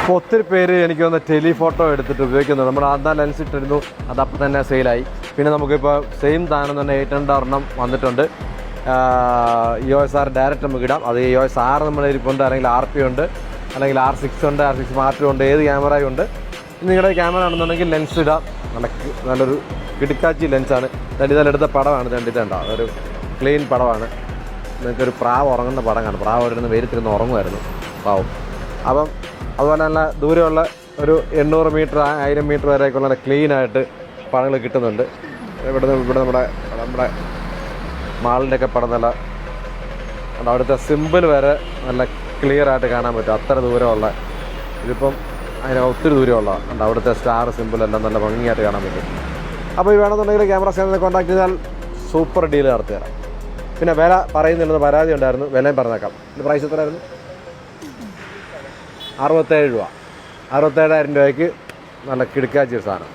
ഇപ്പോൾ ഒത്തിരി പേര് എനിക്ക് തോന്നുന്ന ടെലിഫോട്ടോ എടുത്തിട്ട് ഉപയോഗിക്കുന്നുണ്ട്. നമ്മൾ അതാ ലെൻസ് ഇട്ടിരുന്നു, അതപ്പം തന്നെ സെയിലായി. പിന്നെ നമുക്കിപ്പോൾ സെയിം താനം തന്നെ 800 ഒരെണ്ണം വന്നിട്ടുണ്ട്. EOS R ഡയറക്റ്റ് നമുക്ക് ഇടാം. അത് EOS R നമ്മുടെ ഇരിപ്പുണ്ട്, അല്ലെങ്കിൽ RP ഉണ്ട്, അല്ലെങ്കിൽ R6 ഉണ്ട്, R6 Mark II ഉണ്ട്, ഏത് ക്യാമറയും ഉണ്ട്. നിങ്ങളുടെ ക്യാമറ ആണെന്നുണ്ടെങ്കിൽ ലെൻസ് ഇടാം. നല്ലൊരു കിടുക്കാച്ചി ലെൻസാണ്. ഇതെടുത്ത പടമാണ്. ഇതുണ്ടാവും, അതൊരു ക്ലീൻ പടമാണ്. നിങ്ങൾക്കൊരു പ്രാവ് ഉറങ്ങുന്ന പടം കാണും. പ്രാവ് അവിടെ നിന്ന് വെയിലത്തിരുന്ന് ഉറങ്ങുമായിരുന്നു പാവം. അപ്പം അതുപോലെ നല്ല ദൂരമുള്ള ഒരു 800 മീറ്റർ 1000 മീറ്റർ വരെയൊക്കെയുള്ള ക്ലീനായിട്ട് പടങ്ങൾ കിട്ടുന്നുണ്ട്. ഇവിടെ നമ്മുടെ മാളിൻ്റെയൊക്കെ പടം നല്ല അവിടുത്തെ സിമ്പിൾ വരെ നല്ല ക്ലിയർ ആയിട്ട് കാണാൻ പറ്റും. അത്ര ദൂരമുള്ള, ഇതിപ്പം അതിന് ഒത്തിരി ദൂരമുള്ളതാണ്. അവിടുത്തെ സ്റ്റാർ സിമ്പിൾ എല്ലാം നല്ല ഭംഗിയായിട്ട് കാണാൻ പറ്റും. അപ്പോൾ ഈ വേണമെന്നുണ്ടെങ്കിൽ ക്യാമറ സ്കാനറിനെ കോൺടാക്ട് ചെയ്താൽ സൂപ്പർ ഡീൽ നടത്തി തരാം. പിന്നെ വില പറയുന്നില്ലെന്ന് പരാതി ഉണ്ടായിരുന്നു, വിലയും പറഞ്ഞേക്കാം. ഇത് പ്രൈസ് എത്രയായിരുന്നു? 67 രൂപ. 67,000 രൂപയ്ക്ക് നല്ല കിടുക്കാച്ചിയ സാധനം.